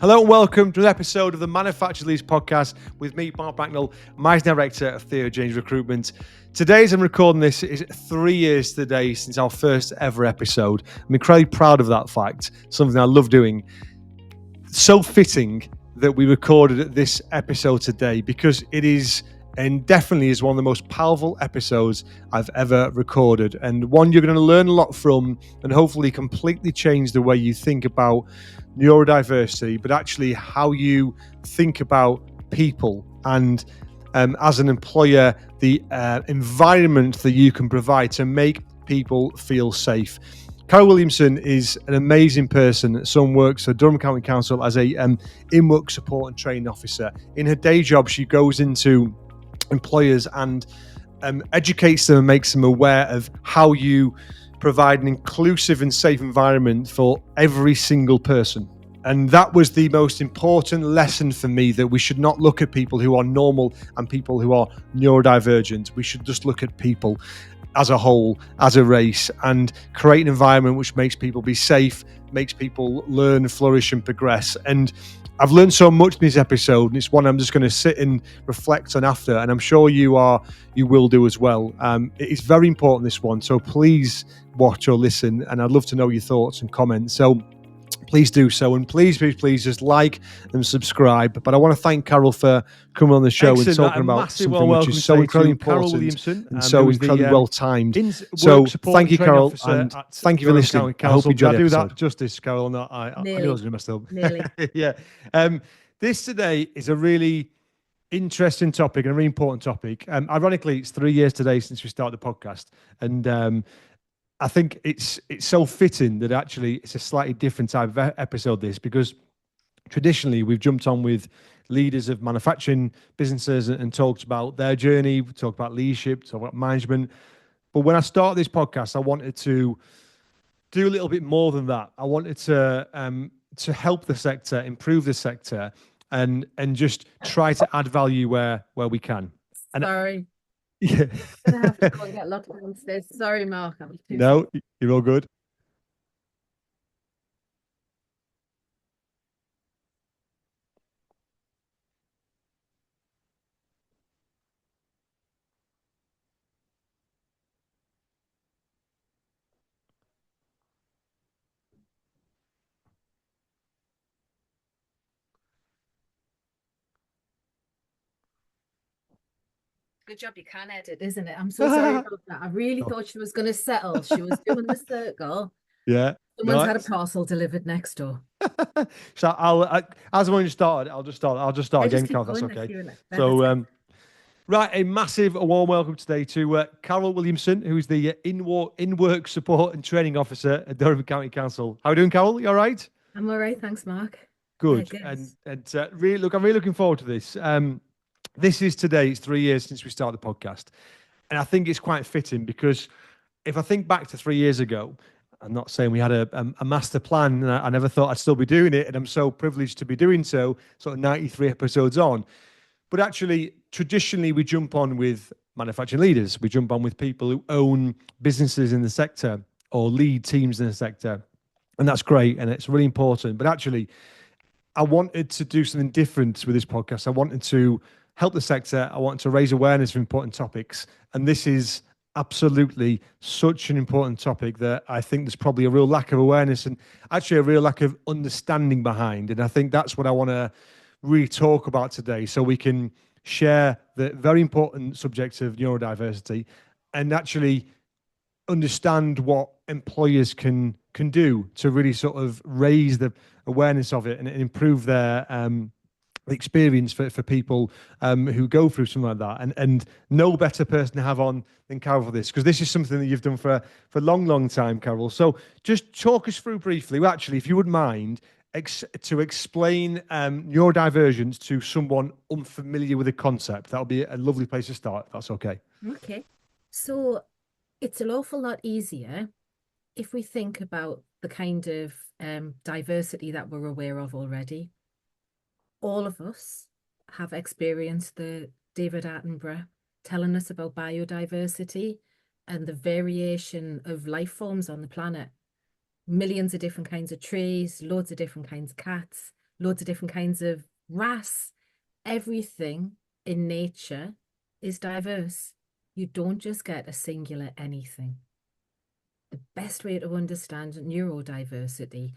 Hello and welcome to an episode of the Manufacturer Leads podcast with me, Mark Bracknell, Managing Director of Theo James Recruitment. Today, as I'm recording this, is 3 years today since our first ever episode. I'm incredibly proud of that fact, something I love doing. So fitting that we recorded this episode today because it is and definitely is one of the most powerful episodes I've ever recorded, and one you're going to learn a lot from and hopefully completely change the way you think about neurodiversity, but actually how you think about people and as an employer, the environment that you can provide to make people feel safe. Carole Williamson is an amazing person. Someone works for Durham County Council as a in-work support and training officer. In her day job, she goes into employers and educates them and makes them aware of how you provide an inclusive and safe environment for every single person. And that was the most important lesson for me, that we should not look at people who are normal and people who are neurodivergent. We should just look at people as a whole, as a race, and create an environment which makes people be safe, makes people learn, flourish and progress. And I've learned so much in this episode, and it's one I'm just going to sit and reflect on after, and I'm sure you will do as well. It is very important, this one, so please watch or listen, and I'd love to know your thoughts and comments. So please do so, and please just like and subscribe. But I want to thank Carole for coming on the show and talking about something which is so incredibly important Williamson, and so incredibly well timed. So thank you, Carole, and thank you for listening. I hope you enjoyed the episode. Did I do that justice, Carole? No, I knew I was going to mess up. Nearly. Yeah. This today is a really interesting topic and a really important topic. Ironically, it's 3 years today since we started the podcast, and I think it's so fitting that actually it's a slightly different type of episode, this, because traditionally we've jumped on with leaders of manufacturing businesses and talked about their journey, we talked about leadership, talked about management. But when I started this podcast, I wanted to do a little bit more than that. I wanted to help the sector, improve the sector, and just try to add value where we can. And Sorry. Yeah. I'm gonna have to go and get locked downstairs. Sorry, Mark. No, you're all good. Good job you can edit, isn't it? I'm so sorry about that. I really thought she was going to settle. She was doing the circle. Yeah. Someone's had a parcel delivered next door. So as when you started, I'll just start again, Carole. That's okay. So right, a warm welcome today to Carole Williamson, who's the in-work support and training officer at Durham County Council. How are you doing, Carole? You all right? I'm all right, thanks, Mark. Good. And really, I'm really looking forward to this. This is today, it's 3 years since we started the podcast. And I think it's quite fitting because if I think back to 3 years ago, I'm not saying we had a master plan, and I never thought I'd still be doing it, and I'm so privileged to be doing so, sort of 93 episodes on. But actually, traditionally, we jump on with manufacturing leaders. We jump on with people who own businesses in the sector or lead teams in the sector. And that's great, and it's really important. But actually, I wanted to do something different with this podcast. I wanted to help the sector. I wanted to raise awareness for important topics. And this is absolutely such an important topic that I think there's probably a real lack of awareness and actually a real lack of understanding behind. And I think that's what I want to really talk about today, so we can share the very important subject of neurodiversity and actually understand what employers can do to really sort of raise the awareness of it and improve their experience for people who go through something like that. And no better person to have on than Carole for this, because this is something that you've done for a long time, Carole. So just talk us through briefly, well, actually, if you wouldn't mind, to explain neurodivergence to someone unfamiliar with the concept. That'll be a lovely place to start, if that's okay. Okay. So it's an awful lot easier if we think about the kind of diversity that we're aware of already. All of us have experienced the David Attenborough telling us about biodiversity and the variation of life forms on the planet. Millions of different kinds of trees, loads of different kinds of cats, loads of different kinds of wrasse. Everything in nature is diverse. You don't just get a singular anything. The best way to understand neurodiversity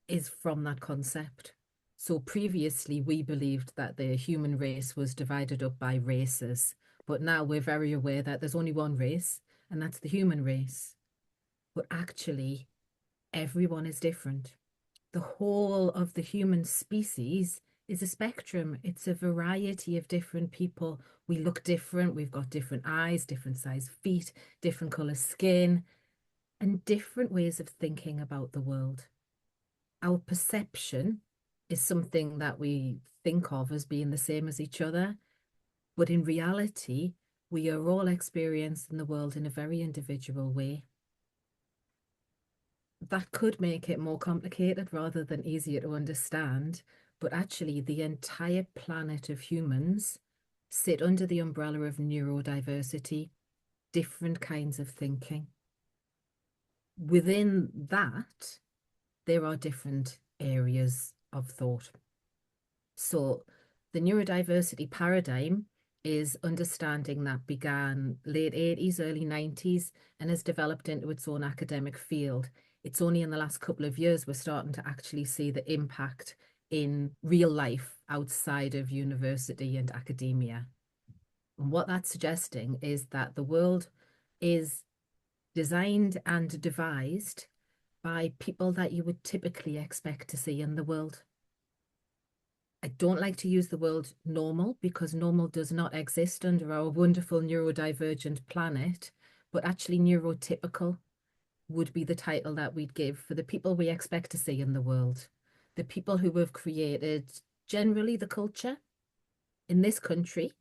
is from that concept. So previously, we believed that the human race was divided up by races, but now we're very aware that there's only one race, and that's the human race. But actually, everyone is different. The whole of the human species is a spectrum. It's a variety of different people. We look different. We've got different eyes, different size feet, different color skin, and different ways of thinking about the world. Our perception is something that we think of as being the same as each other, but in reality, we are all experiencing the world in a very individual way. That could make it more complicated rather than easier to understand, but actually the entire planet of humans sit under the umbrella of neurodiversity, different kinds of thinking. Within that, there are different areas of thought. So the neurodiversity paradigm is understanding that began late 80s, early 90s, and has developed into its own academic field. It's only in the last couple of years we're starting to actually see the impact in real life outside of university and academia. And what that's suggesting is that the world is designed and devised by people that you would typically expect to see in the world. I don't like to use the word normal because normal does not exist under our wonderful neurodivergent planet, but actually neurotypical would be the title that we'd give for the people we expect to see in the world. The people who have created generally the culture. In this country,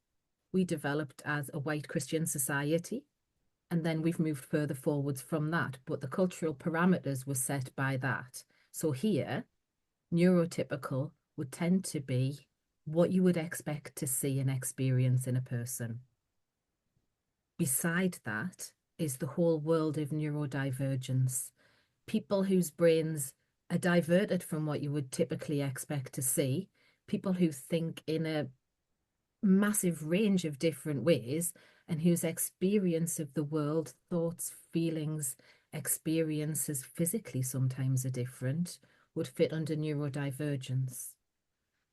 we developed as a white Christian society, and then we've moved further forwards from that, but the cultural parameters were set by that. So here, neurotypical would tend to be what you would expect to see and experience in a person. Beside that is the whole world of neurodivergence. People whose brains are diverted from what you would typically expect to see, people who think in a massive range of different ways and whose experience of the world, thoughts, feelings, experiences physically sometimes are different, would fit under neurodivergence.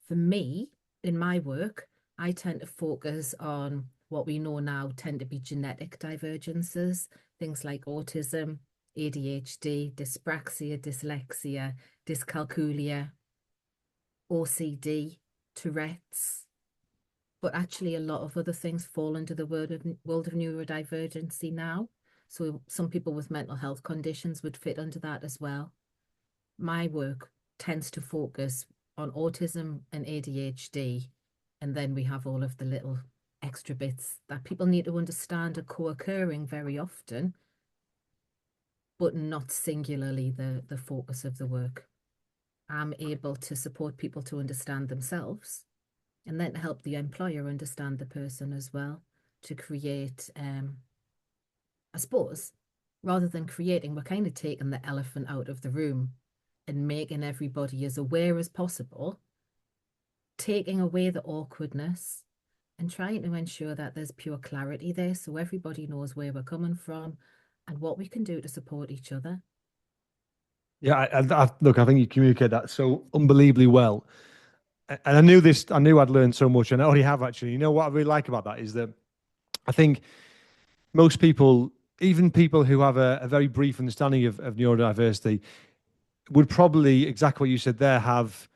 For me, in my work, I tend to focus on what we know now tend to be genetic divergences, things like autism, ADHD, dyspraxia, dyslexia, dyscalculia, OCD, Tourette's. But actually, a lot of other things fall under the world of neurodivergency now. So some people with mental health conditions would fit under that as well. My work tends to focus on autism and ADHD, and then we have all of the little extra bits that people need to understand are co-occurring very often, but not singularly the focus of the work. I'm able to support people to understand themselves and then help the employer understand the person as well to create, I suppose, rather than creating, we're kind of taking the elephant out of the room and making everybody as aware as possible, taking away the awkwardness and trying to ensure that there's pure clarity there so everybody knows where we're coming from and what we can do to support each other. Yeah, look, I think you communicate that so unbelievably well. And I knew this, I knew I'd learned so much, and I already have actually. You know what I really like about that is that I think most people, even people who have a very brief understanding of neurodiversity, would probably, exactly what you said there, have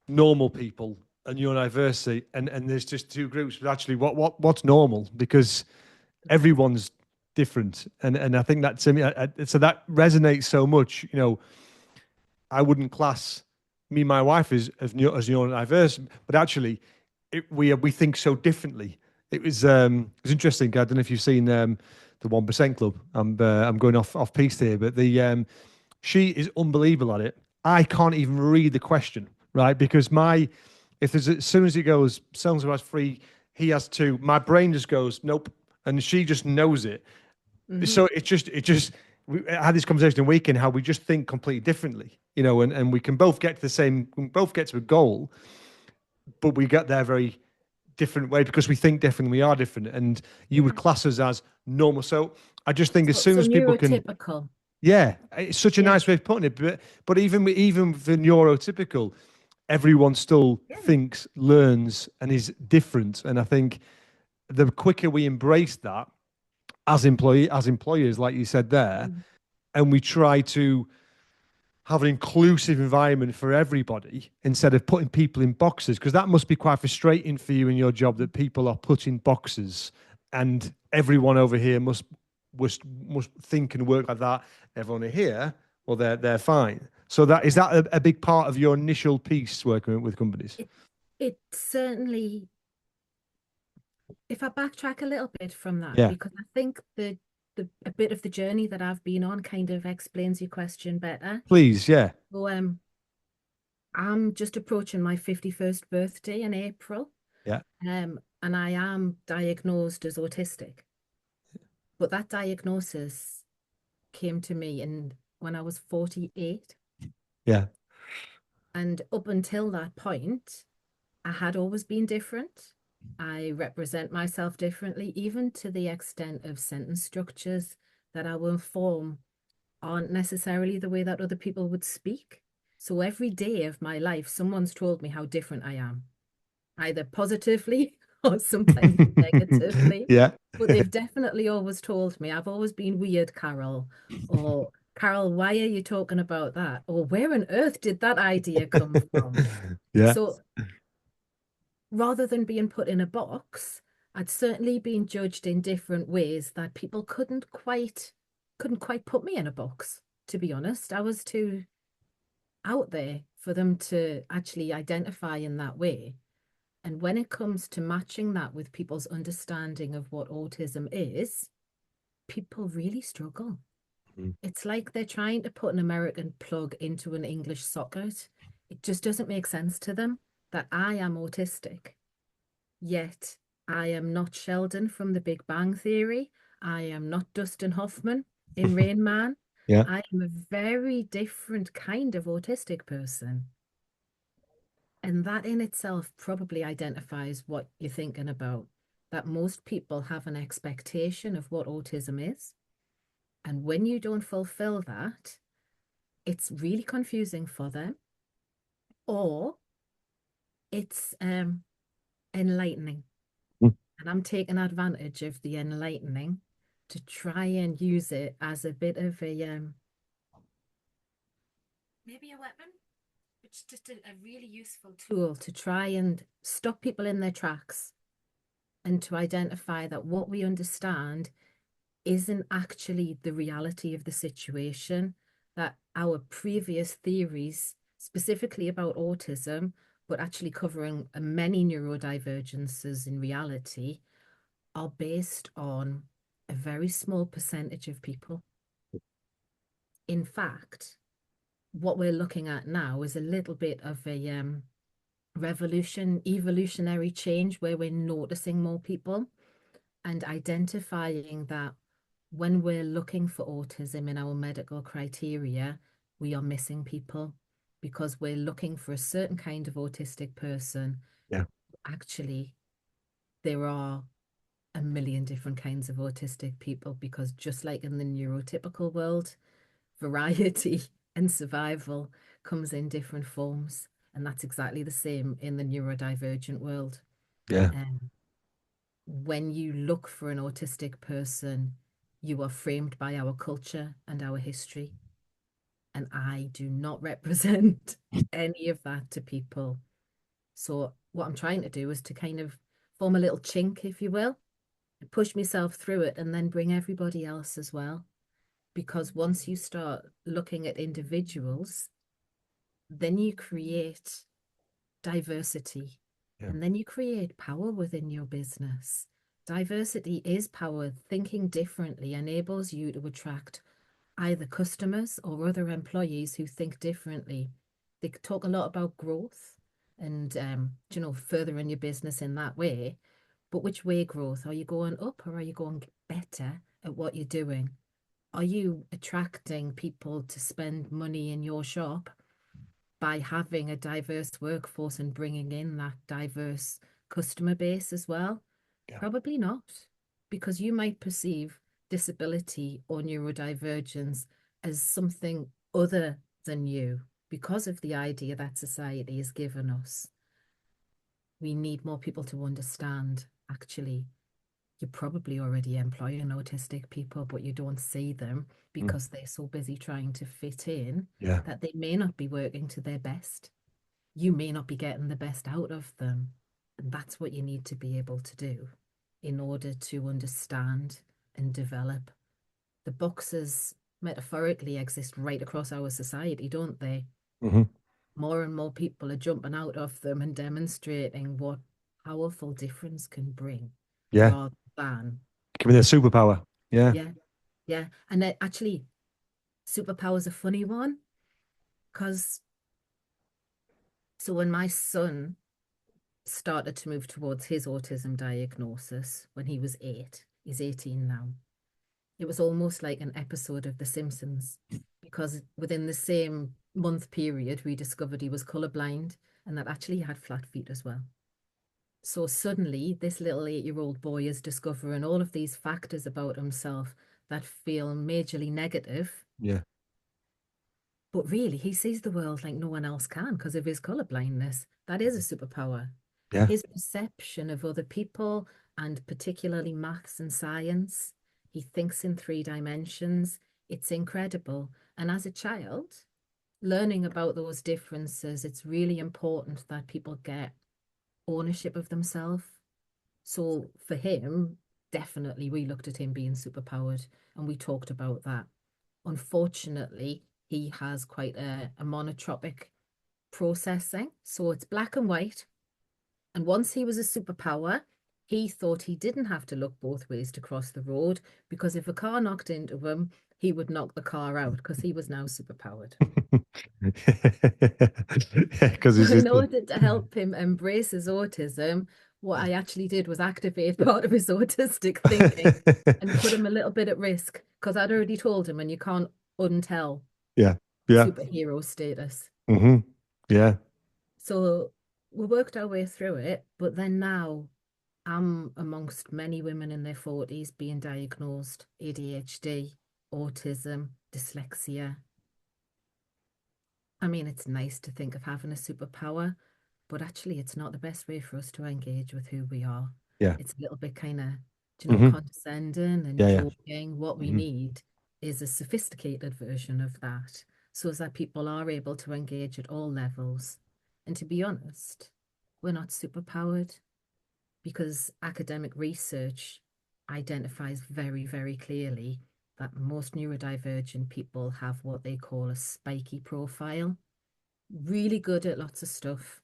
normal people and neurodiversity, and there's just two groups. But actually, what's normal? Because everyone's different, and I think that to me, so that resonates so much. You know, I wouldn't class me and my wife as neurodiverse, but actually, we think so differently. It was interesting. I don't know if you've seen the 1% Club. I'm going off piece here, but the she is unbelievable at it. I can't even read the question, right? Because if there's as soon as it goes, someone has three, he has two. My brain just goes nope, and she just knows it. Mm-hmm. So it just I had this conversation a weekend how we just think completely differently, and we can both get to we can both get to a goal, but we get there very different way because we think different, we are different, and you would Yeah. class us as normal. So I just think as soon So as people can, neurotypical. yeah, it's such a Yeah. nice way of putting it. But even for neurotypical, everyone still Yeah. thinks, learns, and is different. And I think the quicker we embrace that as employers, like you said there, Mm. and we try to have an inclusive environment for everybody instead of putting people in boxes, because that must be quite frustrating for you in your job that people are put in boxes and everyone over here must think and work like that. Everyone here, well, they're fine. So that is that a big part of your initial piece working with companies? It it certainly, if I backtrack a little bit from that, Yeah, because I think the a bit of the journey that I've been on kind of explains your question better. please. Yeah, So I'm just approaching my 51st birthday in April. yeah, And I am diagnosed as autistic. But that diagnosis came to me when I was 48. yeah. And up until that point, I had always been different. I represent myself differently, even to the extent of sentence structures that I will form aren't necessarily the way that other people would speak. So every day of my life, someone's told me how different I am, either positively or sometimes negatively. Yeah. But they've definitely always told me I've always been weird, Carole, or Carole, why are you talking about that? Or where on earth did that idea come from? Yeah. So rather than being put in a box, I'd certainly been judged in different ways that people couldn't quite put me in a box, to be honest. I was too out there for them to actually identify in that way. And when it comes to matching that with people's understanding of what autism is, people really struggle. Mm. It's like they're trying to put an American plug into an English socket. It just doesn't make sense to them that I am autistic, yet I am not Sheldon from the Big Bang Theory. I am not Dustin Hoffman in Rain Man. Yeah. I am a very different kind of autistic person. And that in itself probably identifies what you're thinking about, that most people have an expectation of what autism is. And when you don't fulfill that, it's really confusing for them, or it's enlightening. Mm. And I'm taking advantage of the enlightening to try and use it as a bit of a maybe a weapon. It's just a really useful tool to try and stop people in their tracks and to identify that what we understand isn't actually the reality of the situation, that our previous theories, specifically about autism, but actually covering many neurodivergences in reality, are based on a very small percentage of people. In fact, what we're looking at now is a little bit of a evolutionary change where we're noticing more people and identifying that when we're looking for autism in our medical criteria, we are missing people because we're looking for a certain kind of autistic person. Yeah. Actually, there are a million different kinds of autistic people because just like in the neurotypical world, variety and survival comes in different forms. And that's exactly the same in the neurodivergent world. Yeah. Um, when you look for an autistic person, you are framed by our culture and our history. And I do not represent any of that to people. So, what I'm trying to do is to kind of form a little chink, if you will, and push myself through it and then bring everybody else as well. Because once you start looking at individuals, then you create diversity, Yeah. and then you create power within your business. Diversity is power. Thinking differently enables you to attract either customers or other employees who think differently. They talk a lot about growth and furthering your business in that way. But which way growth? Are you going up or are you going better at what you're doing? Are you attracting people to spend money in your shop by having a diverse workforce and bringing in that diverse customer base as well? Yeah. Probably not, because you might perceive disability or neurodivergence as something other than you because of the idea that society has given us. We need more people to understand, actually, you're probably already employing autistic people, but you don't see them Mm. because they're so busy trying to fit in Yeah. that they may not be working to their best. You may not be getting the best out of them. And that's what you need to be able to do in order to understand and develop. The boxes metaphorically exist right across our society, don't they? Hmm. More and more people are jumping out of them and demonstrating what powerful difference can bring Yeah. rather than, Give me their superpower. Yeah. yeah, yeah. And actually, superpower's a funny one because so when my son started to move towards his autism diagnosis when he was 8, he's 18 now. It was almost like an episode of The Simpsons because within the same month period, we discovered he was colorblind and that actually he had flat feet as well. So suddenly, this little 8-year-old boy is discovering all of these factors about himself that feel majorly negative. Yeah. But really, he sees the world like no one else can because of his color blindness. That is a superpower. Yeah. His perception of other people and particularly maths and science, he thinks in 3 dimensions. It's incredible. And as a child, learning about those differences, it's really important that people get ownership of themselves. So for him, definitely we looked at him being superpowered and we talked about that. Unfortunately, he has quite a monotropic processing. So it's black and white. And once he was a superpower, he thought he didn't have to look both ways to cross the road because if a car knocked into him, he would knock the car out because he was now superpowered. Yeah, because So it's in just order to help him embrace his autism, what I actually did was activate part of his autistic thinking and put him a little bit at risk because I'd already told him, and you can't untell yeah. Yeah. superhero status. Hmm. Yeah. So we worked our way through it, but then now I'm amongst many women in their 40s being diagnosed ADHD, autism, dyslexia. I mean, it's nice to think of having a superpower, but actually, it's not the best way for us to engage with who we are. Yeah. It's a little bit kind of, Hmm. condescending and Yeah. Yeah. joking. What we Hmm. need is a sophisticated version of that so as that people are able to engage at all levels. And to be honest, we're not superpowered because academic research identifies very, very clearly that most neurodivergent people have what they call a spiky profile, really good at lots of stuff,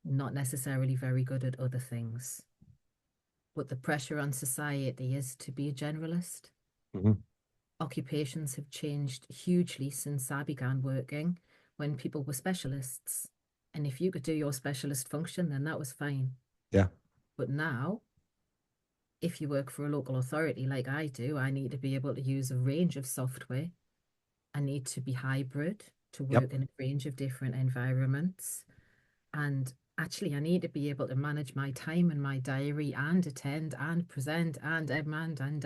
not necessarily very good at other things. But the pressure on society is to be a generalist. Hmm. Occupations have changed hugely since I began working when people were specialists. And if you could do your specialist function, then that was fine. Yeah. But now, if you work for a local authority like I do, I need to be able to use a range of software. I need to be hybrid to Yep. work in a range of different environments. And actually, I need to be able to manage my time and my diary and attend and present and demand and.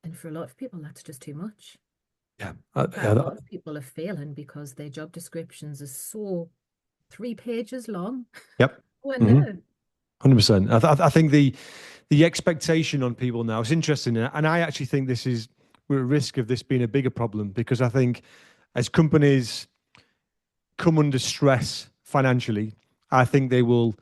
And for a lot of people, that's just too much. Yeah. In fact, a Yeah. lot of people are failing because their job descriptions are so 3 pages long. Yep. Oh, Hmm. no. 100%. I think the expectation on people now is interesting, and I actually think this is we're at risk of this being a bigger problem because I think as companies come under stress financially, I think they will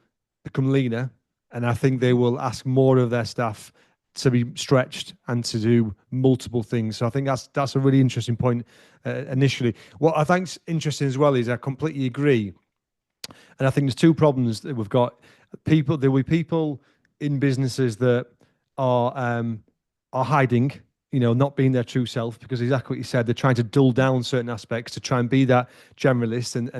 become leaner, and I think they will ask more of their staff to be stretched and to do multiple things. So I think that's a really interesting point initially. What I think's interesting as well is I completely agree, and I think there's two problems that we've got. There will be people in businesses that are um, are hiding, not being their true self because exactly what you said, they're trying to dull down certain aspects to try and be that generalist and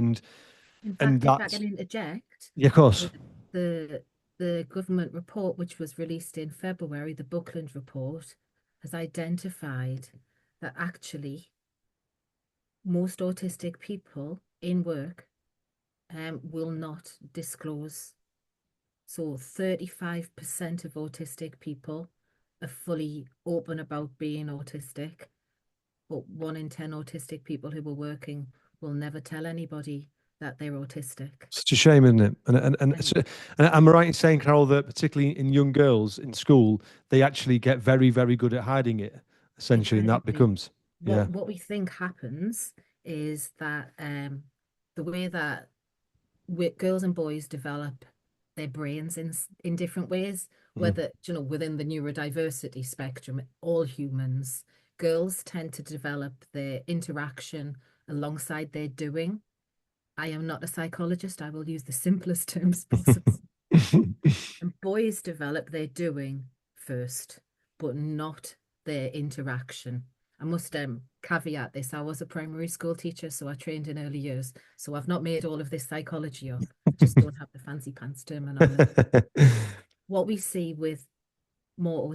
In and fact, if I that's can interject, yeah, of course. the the the government report, which was released in February, the Buckland report, has identified that actually most autistic people in work will not disclose. So 35% of autistic people are fully open about being autistic, but 1 in 10 autistic people who are working will never tell anybody that they're autistic. Such a shame, isn't it? And And am I right in saying, Carole, that particularly in young girls in school, they actually get very, very good at hiding it, essentially, and that exactly becomes, yeah. what we think happens is that the way that girls and boys develop their brains in different ways, Mhm. whether within the neurodiversity spectrum, all humans, girls tend to develop their interaction alongside their doing. I am not a psychologist. I will use the simplest terms possible. And boys develop their doing first, but not their interaction. I must caveat this. I was a primary school teacher, so I trained in early years. So I've not made all of this psychology up. I just don't have the fancy pants terminology. What we see with more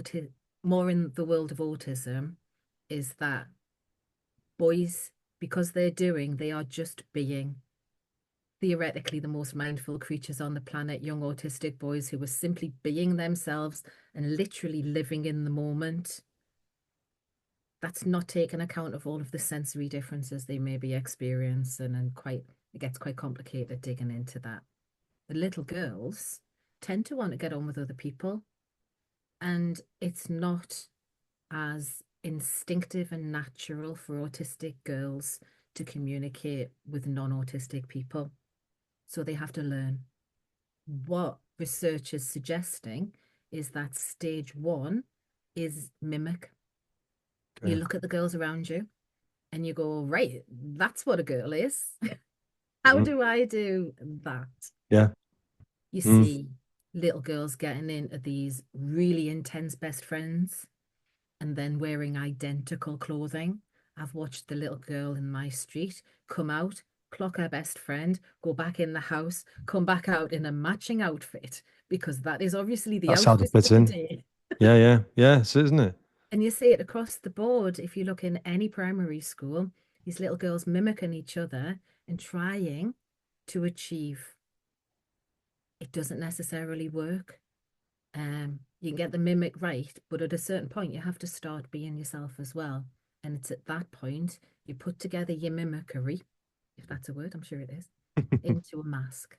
in the world of autism is that boys, because they're doing, they are just being theoretically the most mindful creatures on the planet, young autistic boys who were simply being themselves and literally living in the moment. That's not taking account of all of the sensory differences they may be experiencing, and it gets quite complicated digging into that. The little girls tend to want to get on with other people, and it's not as instinctive and natural for autistic girls to communicate with non-autistic people. So they have to learn. What research is suggesting is that stage one is mimic. You Okay. look at the girls around you and you go, right, that's what a girl is. How Mhm. do I do that? Yeah. You Mm. see little girls getting into these really intense best friends and then wearing identical clothing. I've watched the little girl in my street come out, clock her best friend, go back in the house, come back out in a matching outfit because that is obviously the That's how they outfit for fit the in. day. Yeah, yeah, yeah. So, isn't it? And you see it across the board. If you look in any primary school, these little girls mimicking each other and trying to achieve. It doesn't necessarily work. You can get the mimic right, but at a certain point, you have to start being yourself as well. And it's at that point you put together your mimicry, if that's a word, I'm sure it is, into a mask.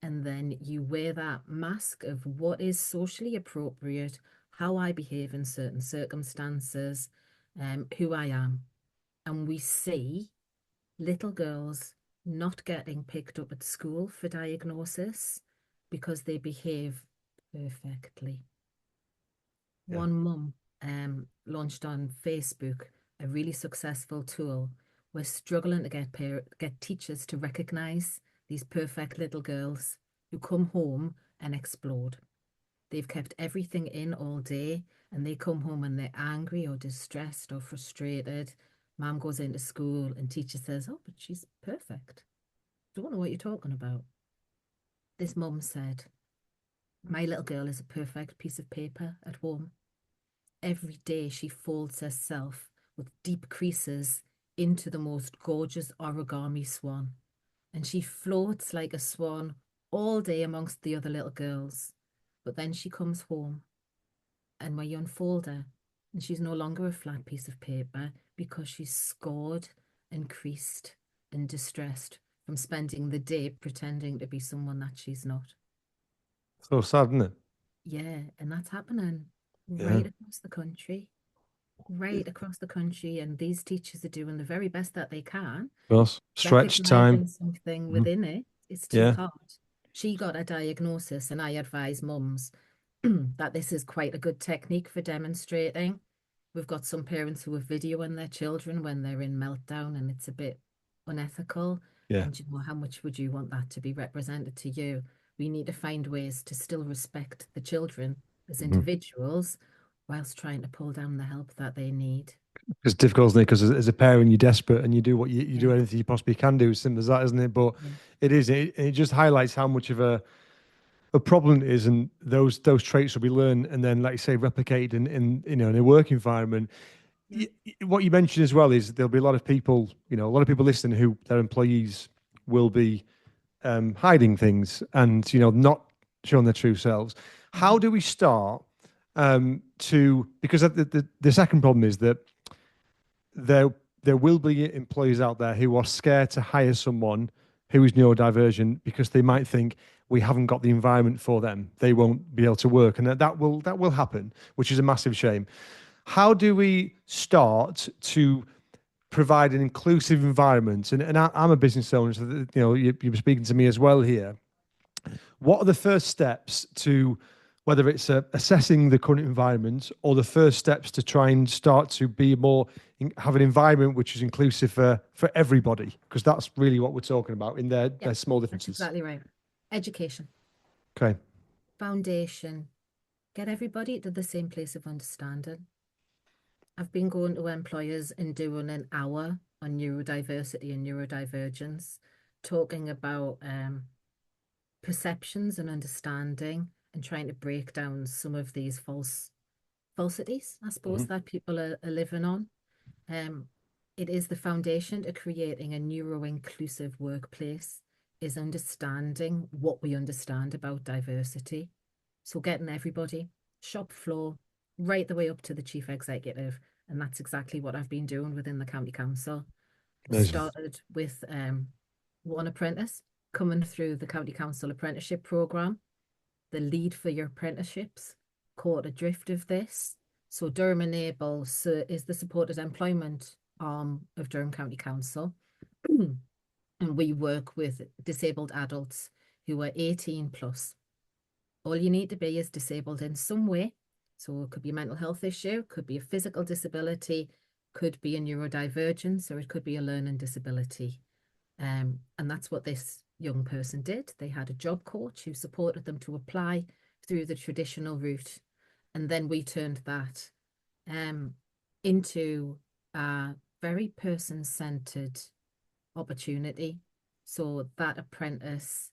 And then you wear that mask of what is socially appropriate, how I behave in certain circumstances, who I am. And we see little girls not getting picked up at school for diagnosis because they behave perfectly. Yeah. One mum launched on Facebook a really successful tool. We're struggling to get teachers to recognize these perfect little girls who come home and explode. They've kept everything in all day and they come home and they're angry or distressed or frustrated. Mom goes into school and teacher says, "Oh, but she's perfect." Don't know what you're talking about. This mum said, "My little girl is a perfect piece of paper at home. Every day she folds herself with deep creases into the most gorgeous origami swan, and she floats like a swan all day amongst the other little girls. But then she comes home, and we unfold her, and she's no longer a flat piece of paper because she's scored and creased and distressed from spending the day pretending to be someone that she's not." So sad, isn't it? Yeah, and that's happening Yeah. right across the country. Right across the country, and these teachers are doing the very best that they can, Of course. Stretch time. recognizing something Mhm. within it. It's too Yeah. hard. She got a diagnosis, and I advise mums that this is quite a good technique for demonstrating. We've got some parents who are videoing their children when they're in meltdown, and it's a bit unethical. Yeah. And how much would you want that to be represented to you? We need to find ways to still respect the children as Mhm. individuals whilst trying to pull down the help that they need. It's difficult, isn't it? Because as a parent, you're desperate and you do what you do Yeah, anything you possibly can do. As simple as that, isn't it? But yeah, it is. It just highlights how much of a a problem is, and those traits will be learned and then, like you say, replicated in a work environment. Yeah. What you mentioned as well is there'll be a lot of people, a lot of people listening who their employees will be hiding things and not showing their true selves. How Mhm. do we start because the second problem is that there will be employees out there who are scared to hire someone who is neurodivergent because they might think we haven't got the environment for them. They won't be able to work, and that will happen, which is a massive shame. How do we start to provide an inclusive environment? And I'm a business owner, so you're speaking to me as well here. What are the first steps to, whether it's assessing the current environment or the first steps to try and start to be more, have an environment which is inclusive for everybody? Because that's really what we're talking about in Yeah, their small that's differences. exactly right. Education, Okay. foundation, get everybody to the same place of understanding. I've been going to employers and doing an hour on neurodiversity and neurodivergence, talking about perceptions and understanding and trying to break down some of these falsities, I suppose, Mhm. that people are living on. Um, it is the foundation to creating a neuro-inclusive workplace, is understanding what we understand about diversity. So getting everybody, shop floor, right the way up to the chief executive. And that's exactly what I've been doing within the county council. Amazing. Started with one apprentice coming through the county council apprenticeship program. The lead for your apprenticeships caught a drift of this. So Durham Enable is the supported employment arm of Durham County Council. And we work with disabled adults who are 18 plus. All you need to be is disabled in some way. So it could be a mental health issue, could be a physical disability, could be a neurodivergence, or it could be a learning disability. And that's what this young person did. They had a job coach who supported them to apply through the traditional route. And then we turned that into a very person-centered opportunity. So that apprentice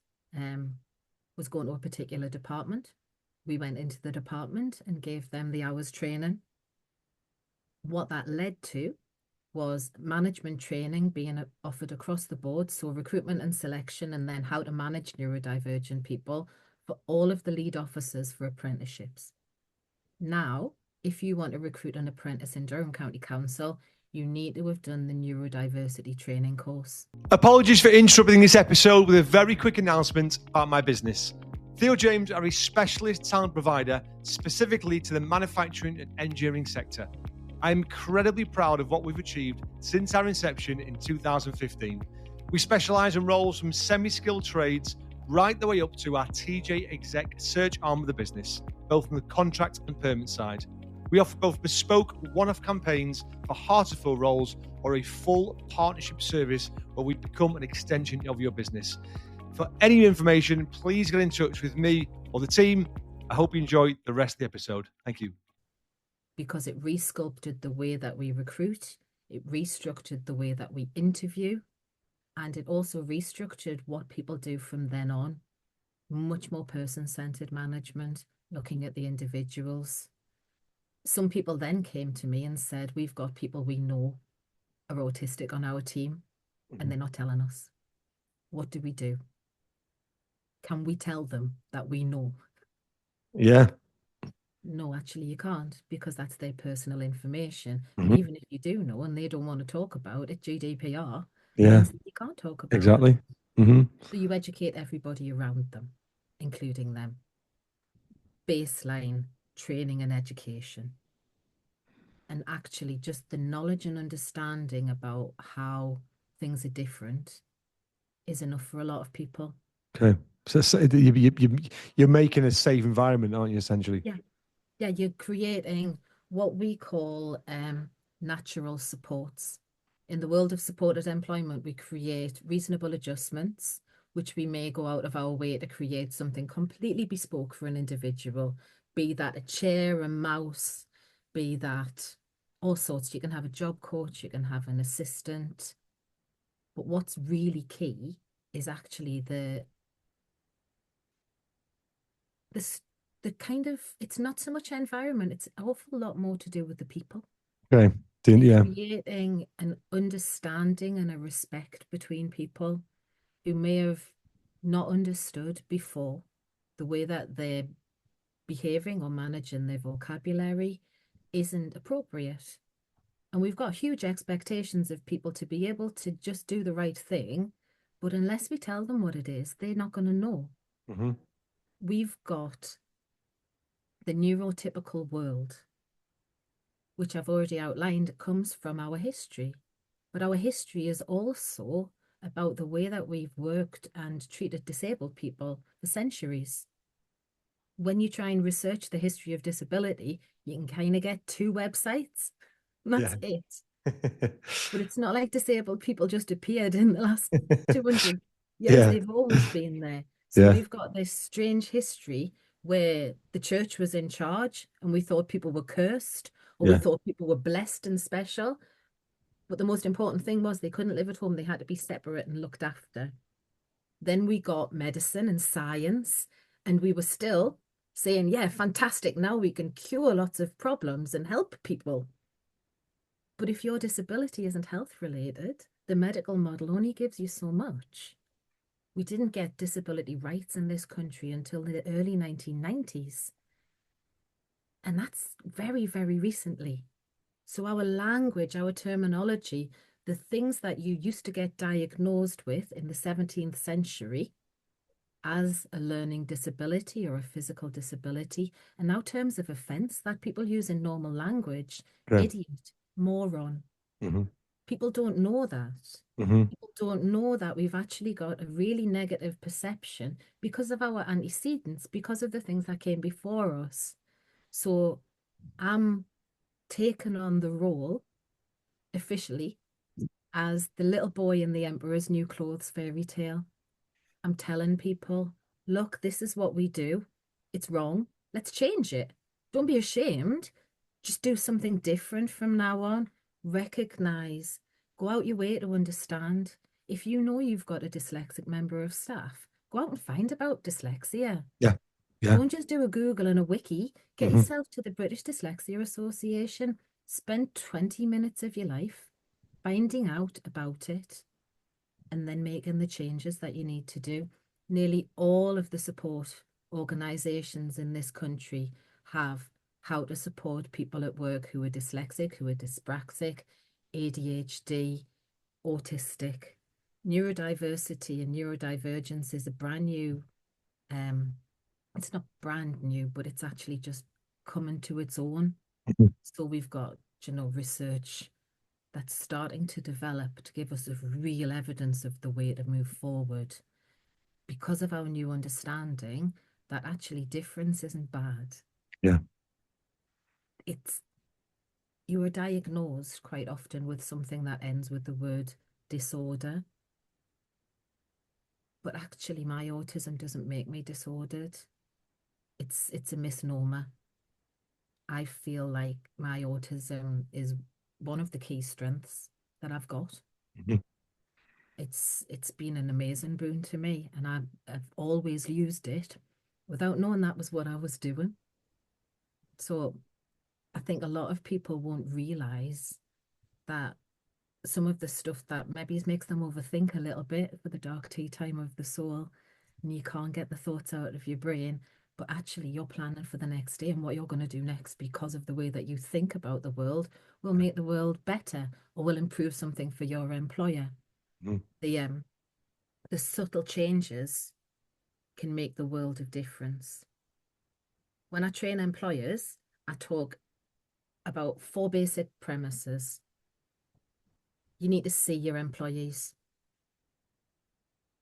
was going to a particular department. We went into the department and gave them the hours training. What that led to was management training being offered across the board. So recruitment and selection, and then how to manage neurodivergent people for all of the lead officers for apprenticeships. Now, if you want to recruit an apprentice in Durham County Council, you need to have done the neurodiversity training course. Apologies for interrupting this episode with a very quick announcement about my business. Theo James are a specialist talent provider specifically to the manufacturing and engineering sector. I'm incredibly proud of what we've achieved since our inception in 2015. We specialize in roles from semi-skilled trades right the way up to our TJ exec search arm of the business, both from the contract and permanent side. We offer both bespoke one-off campaigns for hard-to-fill roles or a full partnership service where we become an extension of your business. For any information, please get in touch with me or the team. I hope you enjoy the rest of the episode. Thank you. Because it resculpted the way that we recruit, it restructured the way that we interview, and it also restructured what people do from then on. Much more person-centered management, looking at the individuals. Some people then came to me and said, we've got people we know are autistic on our team, and they're not telling us. What do we do? Can we tell them that we know? Yeah. No, actually, you can't, because that's their personal information. And Mhm. even if you do know and they don't want to talk about it, GDPR Yeah, means that you can't talk about it. exactly. Hmm. So you educate everybody around them, including them. Baseline training and education. And actually, just the knowledge and understanding about how things are different is enough for a lot of people. Okay. So you're making a safe environment, aren't you, essentially? Yeah. Yeah, you're creating what we call natural supports. In the world of supported employment, we create reasonable adjustments, which we may go out of our way to create something completely bespoke for an individual, be that a chair, a mouse, be that all sorts. You can have a job coach, you can have an assistant. But what's really key is actually the this the kind of it's not so much environment, it's an awful lot more to do with the people Okay. and Yeah. creating an understanding and a respect between people who may have not understood before the way that they're behaving or managing their vocabulary isn't appropriate. And we've got huge expectations of people to be able to just do the right thing. But unless we tell them what it is, they're not going to know. Hmm. We've got the neurotypical world, which I've already outlined, comes from our history. But our history is also about the way that we've worked and treated disabled people for centuries. When you try and research the history of disability, you can kind of get two websites, and that's Yeah. it. But it's not like disabled people just appeared in the last 200 years. Yeah. They've always been there. So Yeah. we've got this strange history where the church was in charge and we thought people were cursed or we Yeah. thought people were blessed and special. But the most important thing was they couldn't live at home. They had to be separate and looked after. Then we got medicine and science, and we were still saying, yeah, fantastic. Now we can cure lots of problems and help people. But if your disability isn't health related, the medical model only gives you so much. We didn't get disability rights in this country until the early 1990s. And that's very, very recently. So our language, our terminology, the things that you used to get diagnosed with in the 17th century as a learning disability or a physical disability, and now terms of offense that people use in normal language, Yeah. idiot, moron. Hmm. People don't know that. Hmm. People don't know that we've actually got a really negative perception because of our antecedents, because of the things that came before us. So I'm taking on the role officially as the little boy in the Emperor's New Clothes fairy tale. I'm telling people, look, this is what we do. It's wrong. Let's change it. Don't be ashamed. Just do something different from now on. Recognize, go out your way to understand. If you know you've got a dyslexic member of staff, go out and find about dyslexia. Yeah. Yeah. Don't just do a Google and a wiki. Get Hmm. yourself to the British Dyslexia Association. Spend 20 minutes of your life finding out about it and then making the changes that you need to do. Nearly all of the support organisations in this country have how to support people at work who are dyslexic, who are dyspraxic, ADHD, autistic. Neurodiversity and neurodivergence is a brand new, um, it's not brand new, but it's actually just coming to its own. So we've got, research that's starting to develop to give us a real evidence of the way to move forward because of our new understanding that actually difference isn't bad. Yeah. It's you are diagnosed quite often with something that ends with the word disorder, but actually my autism doesn't make me disordered. It's a misnomer. I feel like my autism is one of the key strengths that I've got. Hmm. It's been an amazing boon to me, and I've always used it without knowing that was what I was doing. So I think a lot of people won't realize that some of the stuff that maybe makes them overthink a little bit for the dark tea time of the soul, and you can't get the thoughts out of your brain, but actually you're planning for the next day and what you're going to do next because of the way that you think about the world will make the world better or will improve something for your employer. Hmm. The subtle changes can make the world of difference. When I train employers, I talk about four basic premises. You need to see your employees.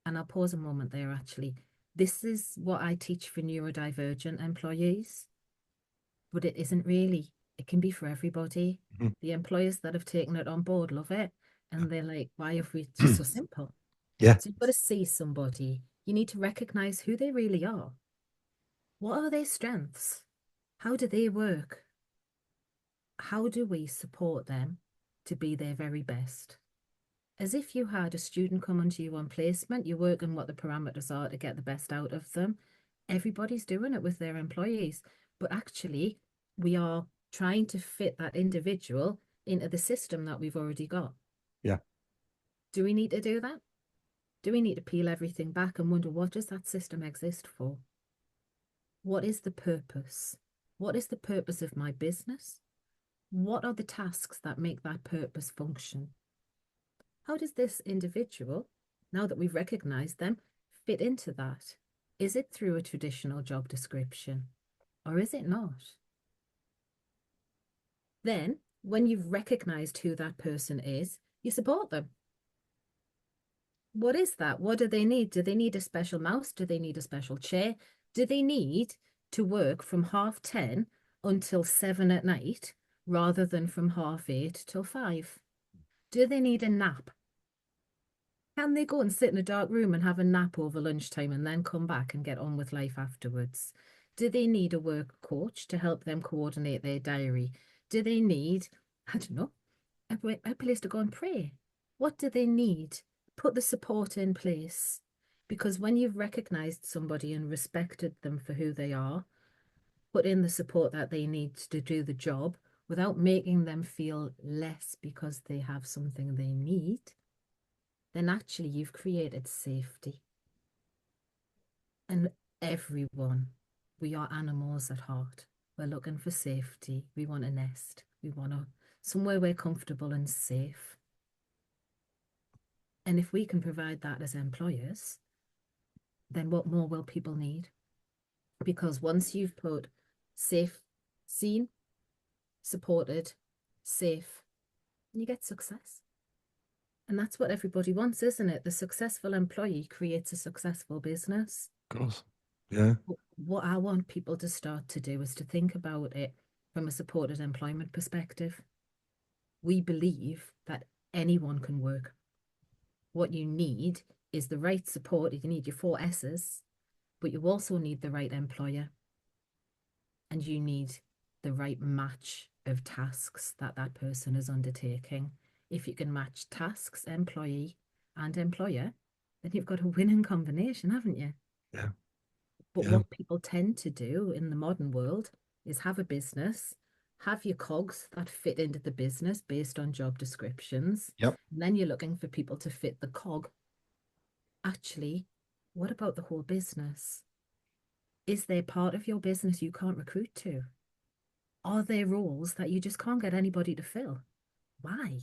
And I'll pause a moment there actually. This is what I teach for neurodivergent employees, but it isn't really. It can be for everybody. Hmm. The employers that have taken it on board love it. And they're like, why have we just so simple? Yeah. So you've got to see somebody. You need to recognize who they really are. What are their strengths? How do they work? How do we support them to be their very best? As if you had a student come onto you on placement, you're working what the parameters are to get the best out of them. Everybody's doing it with their employees, but actually, we are trying to fit that individual into the system that we've already got. Yeah. Do we need to do that? Do we need to peel everything back and wonder, what does that system exist for? What is the purpose? What is the purpose of my business? What are the tasks that make that purpose function? How does this individual, now that we've recognized them, fit into that? Is it through a traditional job description or is it not? Then, when you've recognized who that person is, you support them. What is that? What do they need? Do they need a special mouse? Do they need a special chair? Do they need to work from 10:30 until 7 at night rather than from 8:30 till 5? Do they need a nap? Can they go and sit in a dark room and have a nap over lunchtime and then come back and get on with life afterwards? Do they need a work coach to help them coordinate their diary? Do they need, I don't know, a place to go and pray? What do they need? Put the support in place. Because when you've recognized somebody and respected them for who they are, put in the support that they need to do the job without making them feel less because they have something they need, then actually you've created safety. And everyone, we are animals at heart. We're looking for safety. We want a nest. We want somewhere we're comfortable and safe. And if we can provide that as employers, then what more will people need? Because once you've put safe, seen, supported, safe, you get success. And that's what everybody wants, isn't it? The successful employee creates a successful business. Of course. Yeah. What I want people to start to do is to think about it from a supported employment perspective. We believe that anyone can work. What you need is the right support. You need your 4 S's, but you also need the right employer. And you need the right match of tasks that that person is undertaking. If you can match tasks, employee, and employer, then you've got a winning combination, haven't you? Yeah. But Yeah. what people tend to do in the modern world is have a business, have your cogs that fit into the business based on job descriptions. Yep. And then you're looking for people to fit the cog. Actually, what about the whole business? Is there part of your business you can't recruit to? Are there roles that you just can't get anybody to fill? Why?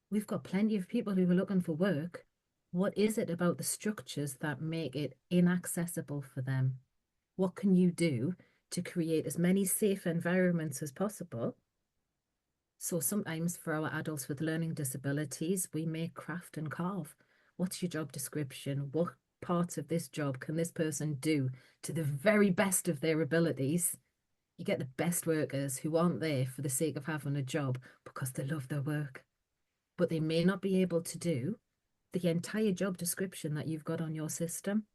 We've got plenty of people who are looking for work. What is it about the structures that make it inaccessible for them? What can you do to create as many safe environments as possible? So sometimes for our adults with learning disabilities, we may craft and carve. What's your job description? What parts of this job can this person do to the very best of their abilities? You get the best workers who aren't there for the sake of having a job because they love their work, but they may not be able to do the entire job description that you've got on your system.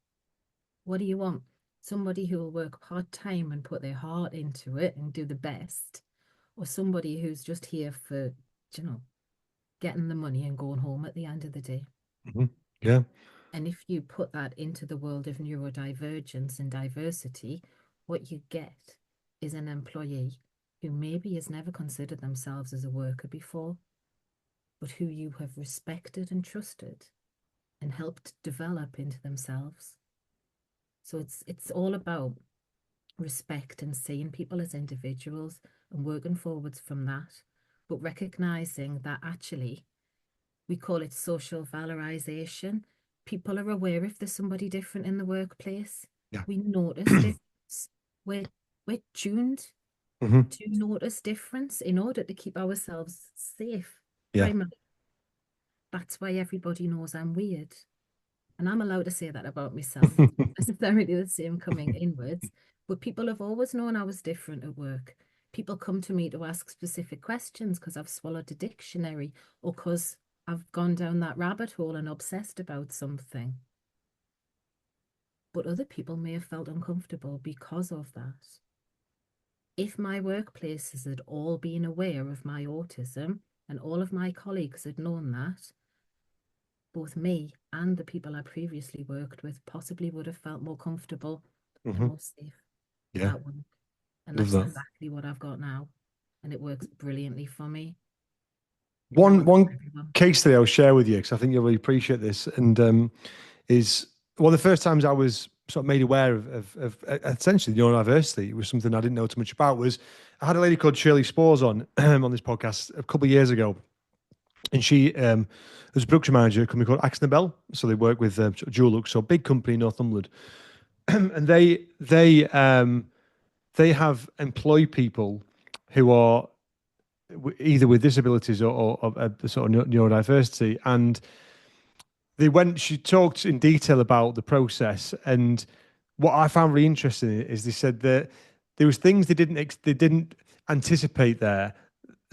What do you want? Somebody who will work part-time and put their heart into it and do the best, or somebody who's just here for, you know, getting the money and going home at the end of the day. Mm-hmm. Yeah. And if you put that into the world of neurodivergence and diversity, what you get is an employee who maybe has never considered themselves as a worker before, but who you have respected and trusted and helped develop into themselves. So it's all about respect and seeing people as individuals and working forwards from that, but recognizing that actually we call it social valorization. People are aware if there's somebody different in the workplace. Yeah. We notice difference. We're tuned Mm-hmm. to notice difference in order to keep ourselves safe. Yeah. Primarily. That's why everybody knows I'm weird. And I'm allowed to say that about myself. It's not necessarily the same coming inwards, but people have always known I was different at work. People come to me to ask specific questions because I've swallowed a dictionary or because I've gone down that rabbit hole and obsessed about something. But other people may have felt uncomfortable because of that. If my workplaces had all been aware of my autism and all of my colleagues had known that, both me and the people I previously worked with possibly would have felt more comfortable and Hmm. more safe Yeah, at work. And love that's that. exactly what I've got now. And it works brilliantly for me. And that works for One everyone. case study I'll share with you because I think you'll really appreciate this, and is one of the first times I was sort of made aware of essentially neurodiversity. It was something I didn't know too much about. Was I had a lady called Shirley Spores on on this podcast a couple of years ago, and she was a production manager at a company called Axnabel. So they work with sort of Dual Look, so big company in Northumberland, and they have employed people who are either with disabilities or sort of neurodiversity. And she talked in detail about the process. And what I found really interesting is they said that there was things they didn't anticipate there.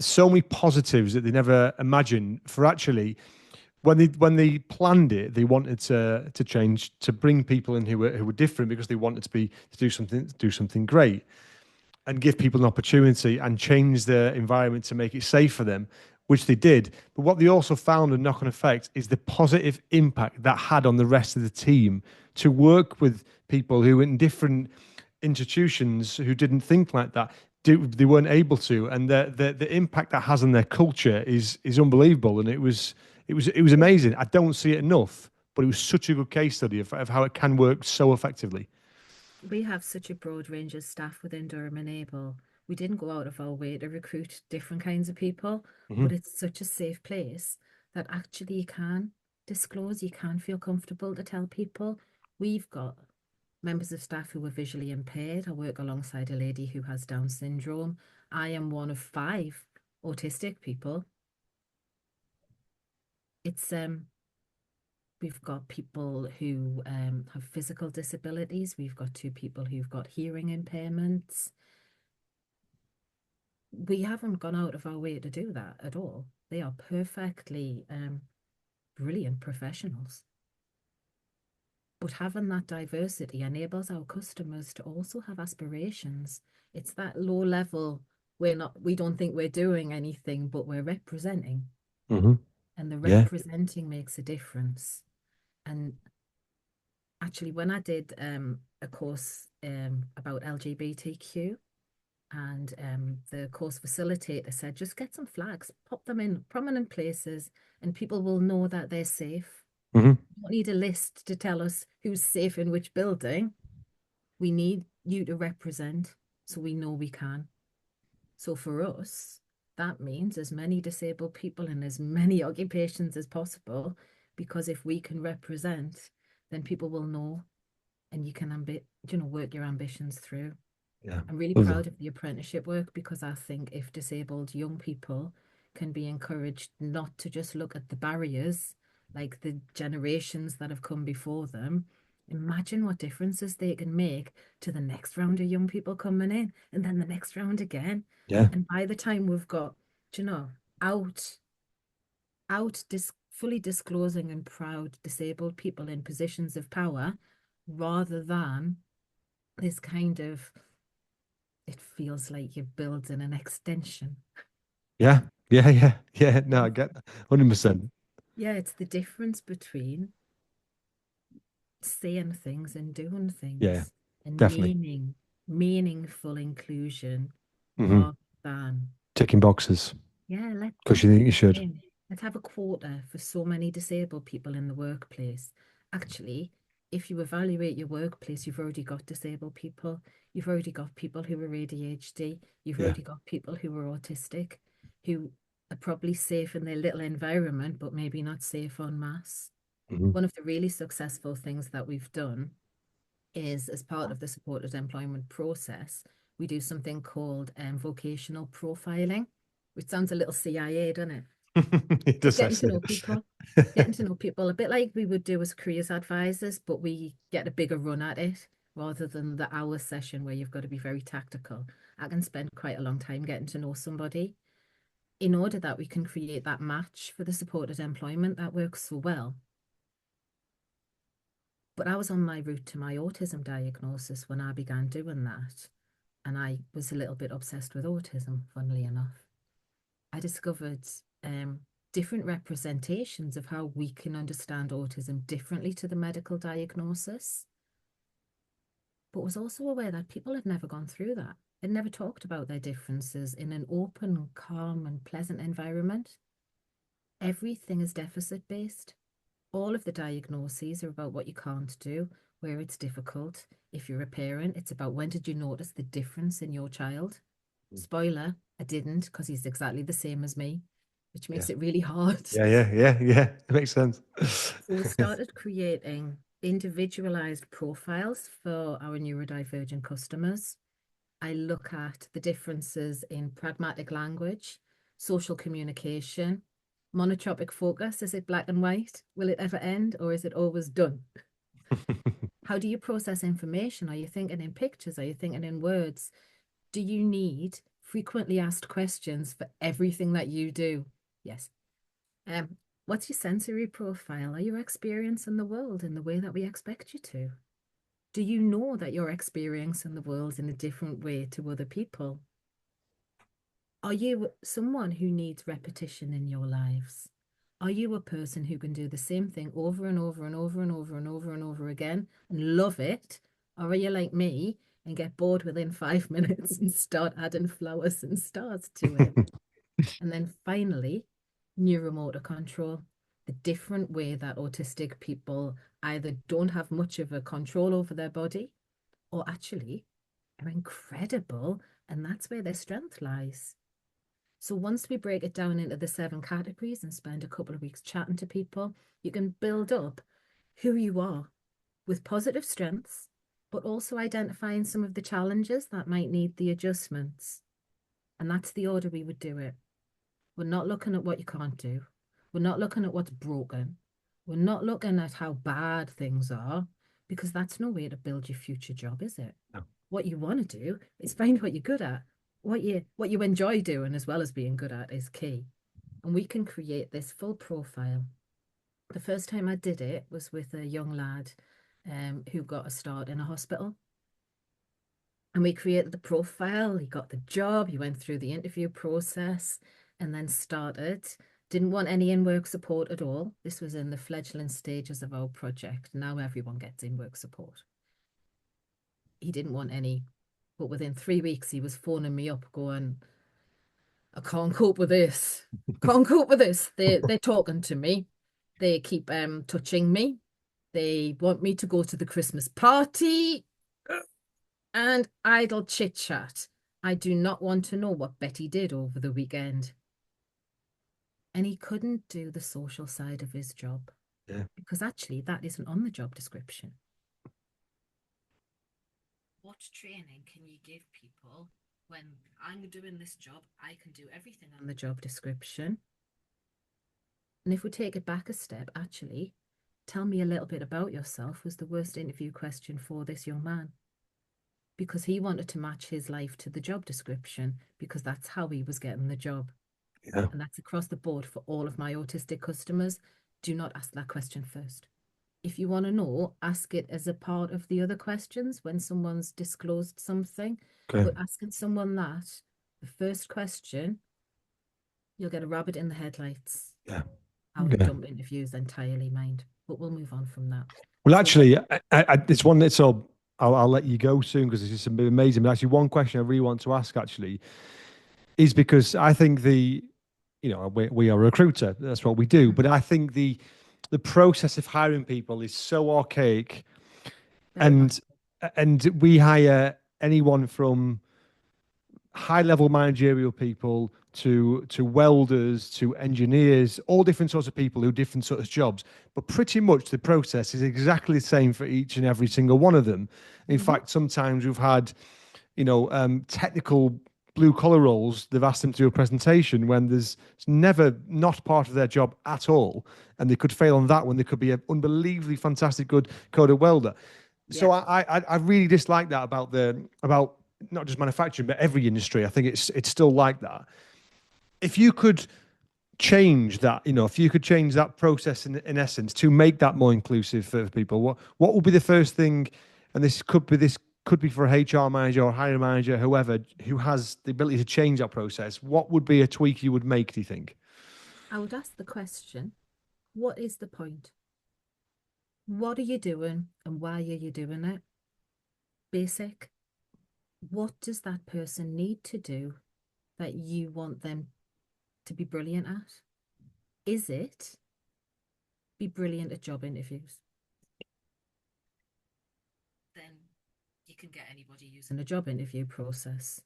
So many positives that they never imagined for actually when they planned it, they wanted to change to bring people in who were different because they wanted to do something great and give people an opportunity and change the environment to make it safe for them, which they did. But what they also found a knock on effect is the positive impact that had on the rest of the team to work with people who in different institutions who didn't think like that. They weren't able to, and the impact that has on their culture is unbelievable. And it was amazing. I don't see it enough, but it was such a good case study of how it can work so effectively. We have such a broad range of staff within Durham Enable. We didn't go out of our way to recruit different kinds of people, Hmm. but it's such a safe place that actually you can disclose, you can feel comfortable to tell people. We've got members of staff who are visually impaired. I work alongside a lady who has Down syndrome. I am one of 5 autistic people. It's We've got people who have physical disabilities. We've got 2 people who've got hearing impairments. We haven't gone out of our way to do that at all. They are perfectly brilliant professionals. But having that diversity enables our customers to also have aspirations. It's that low level, we don't think we're doing anything, but we're representing. Hmm. And the Yeah. representing makes a difference. And actually, when I did a course about LGBTQ, and the course facilitator said, just get some flags, pop them in prominent places, and people will know that they're safe. Hmm. We don't need a list to tell us who's safe in which building. We need you to represent so we know we can. So for us, that means as many disabled people in as many occupations as possible, because if we can represent, then people will know and you can work your ambitions through. Yeah. I'm really Love that. proud of the apprenticeship work because I think if disabled young people can be encouraged not to just look at the barriers like the generations that have come before them, imagine what differences they can make to the next round of young people coming in and then the next round again. Yeah. And by the time we've got, you know, out, fully disclosing and proud disabled people in positions of power rather than this kind of it feels like you're building an extension. Yeah. Yeah. Yeah. Yeah. No, I get that. 100%. Yeah, it's the difference between saying things and doing Yeah. Yeah. things and Definitely. meaningful inclusion Hmm. rather than, Ticking boxes yeah, because let's you put think you it should. in. Let's have a quota for so many disabled people in the workplace. Actually, if you evaluate your workplace, you've already got disabled people, you've already got people who are ADHD, you've Yeah. already got people who are autistic, who are probably safe in their little environment, but maybe not safe en masse. Hmm. One of the really successful things that we've done is as part of the supported employment process, we do something called vocational profiling, which sounds a little CIA, doesn't it? It It's does getting to actually. know people, getting to know people a bit like we would do as careers advisors, but we get a bigger run at it rather than the hour session where you've got to be very tactical. I can spend quite a long time getting to know somebody in order that we can create that match for the supported employment that works so well. But I was on my route to my autism diagnosis when I began doing that. And I was a little bit obsessed with autism, funnily enough. I discovered different representations of how we can understand autism differently to the medical diagnosis. but was also aware that people had never gone through that. Had never talked about their differences in an open, calm, and pleasant environment. Everything is deficit based. All of the diagnoses are about what you can't do, where it's difficult. If you're a parent, it's about when did you notice the difference in your child? Spoiler, I didn't, because he's exactly the same as me, which Yeah. makes it really hard. Yeah. It makes sense. So we started creating individualized profiles for our neurodivergent customers. I look at the differences in pragmatic language, social communication, monotropic focus. Is it black and white? Will it ever end, or is it always done? How do you process information? Are you thinking in pictures? Are you thinking in words? Do you need frequently asked questions for everything that you do? Yes. Um, what's your sensory profile? Are you experiencing the world in the way that we expect you to? Do you know that you're experiencing the world in a different way to other people? Are you someone who needs repetition in your lives? Are you a person who can do the same thing over and over and over and over and over and over again and love it? Or are you like me and get bored within 5 minutes and start adding flowers and stars to it? And then finally, neuromotor control, the different way that autistic people either don't have much of a control over their body or actually are incredible. And that's where their strength lies. So once we break it down into the 7 categories and spend a couple of weeks chatting to people, you can build up who you are with positive strengths, but also identifying some of the challenges that might need the adjustments. And that's the order we would do it. We're not looking at what you can't do. We're not looking at what's broken. We're not looking at how bad things are, because that's no way to build your future job, is it? No. What you want to do is find what you're good at. What you enjoy doing as well as being good at is key. And we can create this full profile. The first time I did it was with a young lad who got a start in a hospital. And we created the profile. He got the job. He went through the interview process and then started. Didn't want any in-work support at all. This was in the fledgling stages of our project. Now everyone gets in-work support. He didn't want any, but within 3 weeks, he was phoning me up going, I can't cope with this. Can't cope with this. They're talking to me. They keep touching me. They want me to go to the Christmas party and idle chit chat. I do not want to know what Betty did over the weekend. And he couldn't do the social side of his job because actually that isn't on the job description. What training can you give people when I'm doing this job? I can do everything on the job description. And if we take it back a step, actually, tell me a little bit about yourself was the worst interview question for this young man. Because he wanted to match his life to the job description because that's how he was getting the job. Yeah. And that's across the board for all of my autistic customers. Do not ask that question first. If you want to know, ask it as a part of the other questions when someone's disclosed something. Okay. But asking someone that, the first question, you'll get a rabbit in the headlights. Yeah. I would dump interviews entirely, mind. But we'll move on from that. Well, actually, it's one that's I'll let you go soon because it's just amazing. But actually, one question I really want to ask actually is because I think we are a recruiter. That's what we do. But I think the process of hiring people is so archaic, and we hire anyone from high level managerial people to welders to engineers, all different sorts of people who do different sorts of jobs, but pretty much the process is exactly the same for each and every single one of them. In fact, sometimes we've had technical blue collar roles, they've asked them to do a presentation when it's never not part of their job at all, and they could fail on that when they could be an unbelievably fantastic good coder welder. So I really dislike that about not just manufacturing but every industry. I think it's still like that. If you could change that, if you could change that process in essence to make that more inclusive for people, what would be the first thing? And this could be for a HR manager or hiring manager, whoever who has the ability to change that process. What would be a tweak you would make, do you think? I would ask the question, what is the point? What are you doing and why are you doing it? Basic. What does that person need to do that you want them to be brilliant at? Is it be brilliant at job interviews? Then you can get anybody using a job interview process.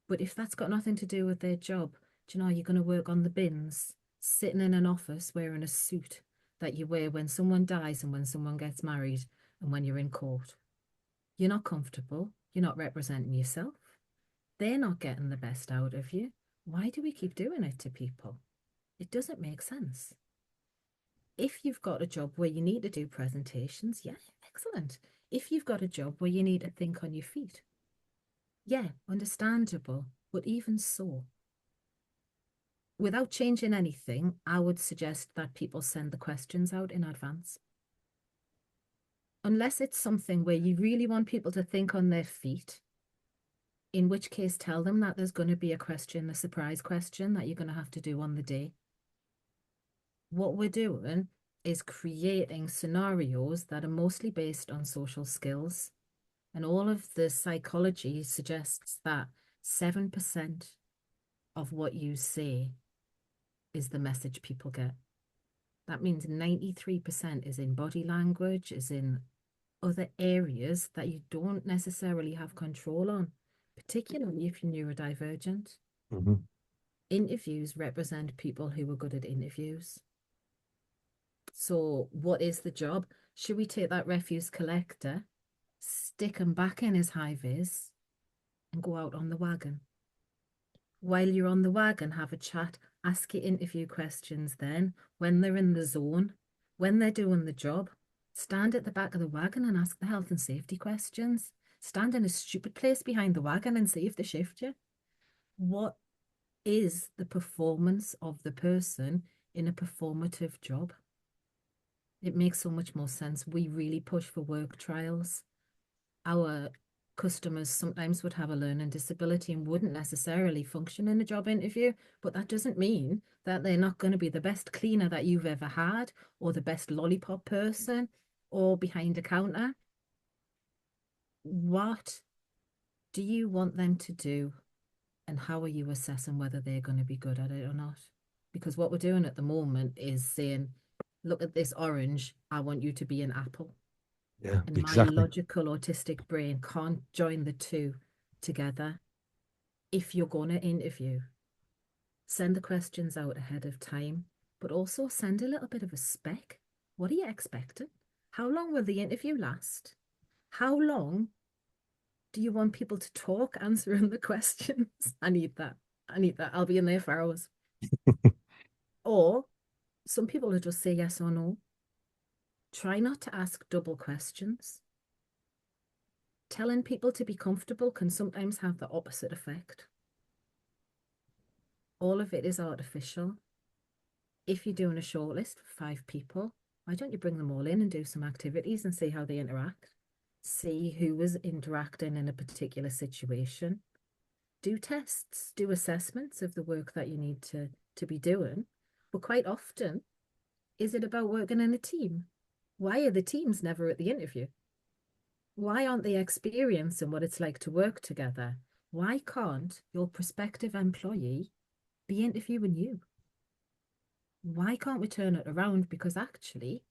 But if that's got nothing to do with their job, do you know, you're going to work on the bins, sitting in an office wearing a suit that you wear when someone dies and when someone gets married and when you're in court. You're not comfortable. You're not representing yourself. They're not getting the best out of you. Why do we keep doing it to people? It doesn't make sense. If you've got a job where you need to do presentations, yeah, excellent. If you've got a job where you need to think on your feet, yeah, understandable. But even so, without changing anything, I would suggest that people send the questions out in advance. Unless it's something where you really want people to think on their feet, in which case tell them that there's going to be a question, a surprise question that you're going to have to do on the day. What we're doing is creating scenarios that are mostly based on social skills. And all of the psychology suggests that 7% of what you say is the message people get. That means 93% is in body language, is in other areas that you don't necessarily have control on, particularly if you're neurodivergent. Mm-hmm. Interviews represent people who are good at interviews. So what is the job? Should we take that refuse collector, stick him back in his high vis and go out on the wagon? While you're on the wagon, have a chat, ask your interview questions then, when they're in the zone, when they're doing the job, stand at the back of the wagon and ask the health and safety questions. Stand in a stupid place behind the wagon and see if they shift you. What is the performance of the person in a performative job? It makes so much more sense. We really push for work trials. Our customers sometimes would have a learning disability and wouldn't necessarily function in a job interview, but that doesn't mean that they're not going to be the best cleaner that you've ever had, or the best lollipop person, or behind a counter. What do you want them to do, and how are you assessing whether they're going to be good at it or not? Because what we're doing at the moment is saying, look at this orange, I want you to be an apple. Yeah, And my exactly. logical autistic brain can't join the two together. If you're going to interview, send the questions out ahead of time, but also send a little bit of a spec. What are you expecting? How long will the interview last? How long do you want people to talk answering the questions? I need that. I need that. I'll be in there for hours. Or some people will just say yes or no. Try not to ask double questions. Telling people to be comfortable can sometimes have the opposite effect. All of it is artificial. If you're doing a shortlist for 5 people, why don't you bring them all in and do some activities and see how they interact? See who was interacting in a particular situation. Do tests, do assessments of the work that you need to be doing. But quite often, is it about working in a team? Why are the teams never at the interview? Why aren't they experiencing what it's like to work together? Why can't your prospective employee be interviewing you? Why can't we turn it around? Because actually,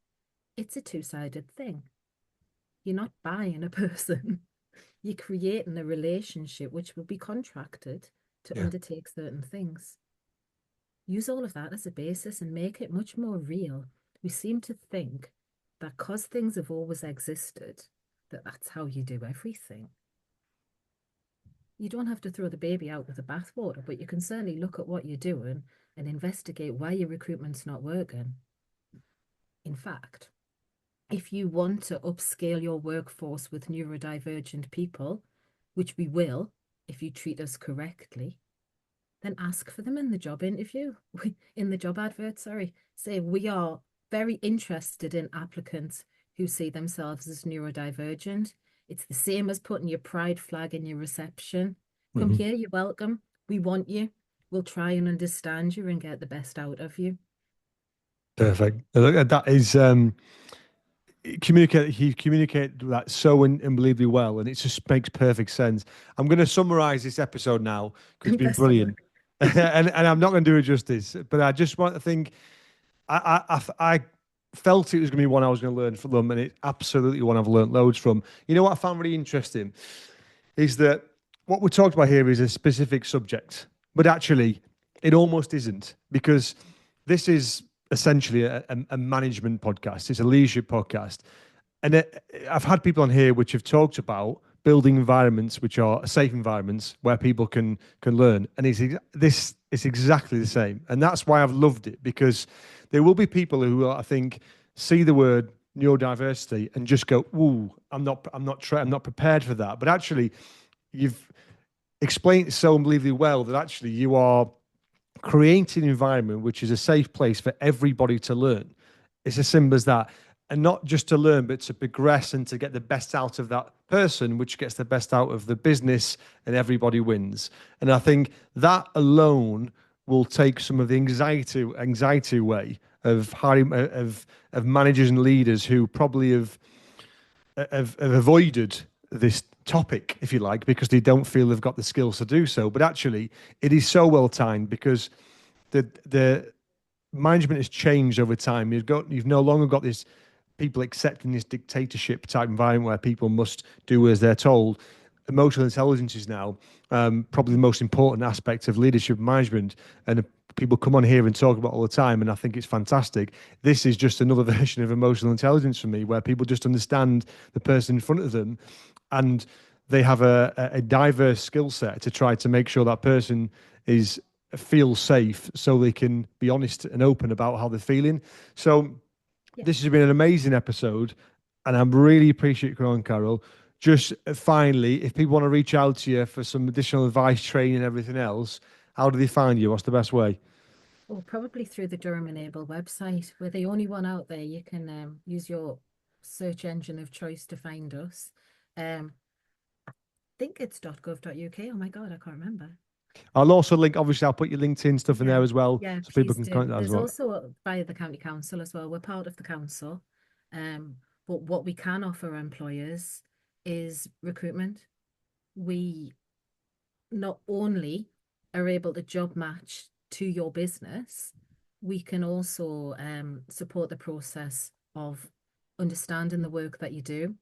it's a two-sided thing. You're not buying a person. You're creating a relationship which will be contracted to undertake certain things. Use all of that as a basis and make it much more real. We seem to think that because things have always existed, that that's how you do everything. You don't have to throw the baby out with the bathwater, but you can certainly look at what you're doing and investigate why your recruitment's not working. In fact, if you want to upscale your workforce with neurodivergent people, which we will if you treat us correctly, then ask for them in the job interview, in the job advert, sorry. Say, we are very interested in applicants who see themselves as neurodivergent. It's the same as putting your pride flag in your reception. Come here, you're welcome. We want you. We'll try and understand you and get the best out of you. Perfect. Look, that is He communicated that so unbelievably well, and it just makes perfect sense. I'm going to summarize this episode now because it's been Best of luck. brilliant, and I'm not going to do it justice. But I just want to think. I felt it was going to be one I was going to learn from them, and it's absolutely one I've learned loads from. You know what I found really interesting is that what we're talking about here is a specific subject, but actually it almost isn't, because this is essentially a management podcast. It's a leadership podcast. And I've had people on here which have talked about building environments which are safe environments where people can learn. And it's exactly the same. And that's why I've loved it, because there will be people who, I think, see the word neurodiversity and just go, "Ooh, I'm not prepared for that." But actually, you've explained it so unbelievably well that actually you are creating an environment which is a safe place for everybody to learn. It's as simple as that. And not just to learn, but to progress and to get the best out of that person, which gets the best out of the business, and everybody wins. And I think that alone will take some of the anxiety away of hiring, of managers and leaders who probably have avoided this topic, if you like, because they don't feel they've got the skills to do so. But actually, it is so well timed, because the management has changed over time. You've no longer got this people accepting this dictatorship type environment where people must do as they're told. Emotional intelligence is now probably the most important aspect of leadership management, and people come on here and talk about it all the time, and I think it's fantastic. This is just another version of emotional intelligence for me, where people just understand the person in front of them, and they have a diverse skill set to try to make sure that person feels safe, so they can be honest and open about how they're feeling. So this has been an amazing episode, and I really appreciate you on, Carole. Just finally, if people want to reach out to you for some additional advice, training, and everything else, how do they find you? What's the best way? Well, probably through the Durham Enable website. We're the only one out there. You can use your search engine of choice to find us. I think it's .gov.uk. Oh my God, I can't remember. I'll also link, obviously, I'll put your LinkedIn stuff in there as well, so people can contact that as well. There's also via the county council as well. We're part of the council. But what we can offer employers is recruitment. We not only are able to job match to your business, we can also support the process of understanding the work that you do,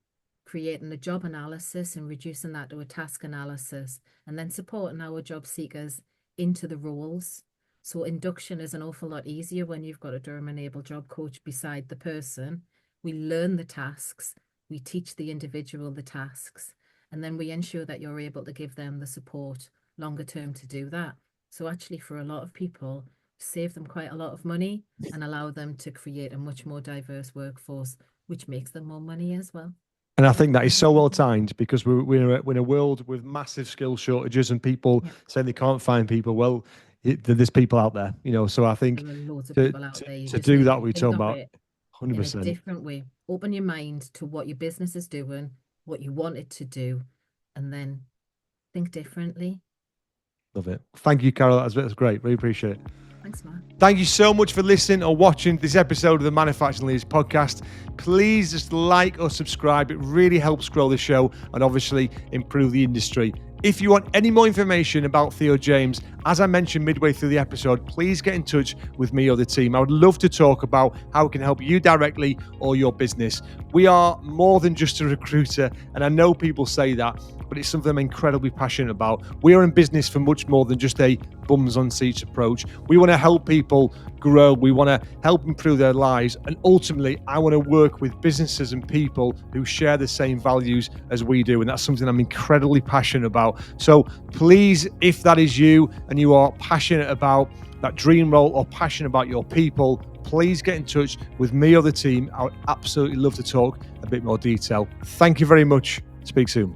creating a job analysis and reducing that to a task analysis, and then supporting our job seekers into the roles. So induction is an awful lot easier when you've got a Durham Enable job coach beside the person. We learn the tasks, we teach the individual the tasks, and then we ensure that you're able to give them the support longer term to do that. So actually, for a lot of people, save them quite a lot of money and allow them to create a much more diverse workforce, which makes them more money as well. And I think that is so well timed, because we're in a world with massive skill shortages and people saying they can't find people. Well, there's people out there, so I think there are loads of people out there. To do that, we talk about 100%. In a different way. Open your mind to what your business is doing, what you want it to do, and then think differently. Love it. Thank you, Carole. That's great. Really appreciate it. Thanks, Mark. Thank you so much for listening or watching this episode of the Manufacturing Leaders podcast. Please just like or subscribe. It really helps grow the show and obviously improve the industry. If you want any more information about Theo James, as I mentioned midway through the episode, please get in touch with me or the team. I would love to talk about how we can help you directly or your business. We are more than just a recruiter, and I know people say that, but it's something I'm incredibly passionate about. We are in business for much more than just a bums on seats approach. We want to help people grow. We want to help improve their lives. And ultimately, I want to work with businesses and people who share the same values as we do. And that's something I'm incredibly passionate about. So please, if that is you and you are passionate about that dream role or passionate about your people, please get in touch with me or the team. I would absolutely love to talk a bit more detail. Thank you very much. Speak soon.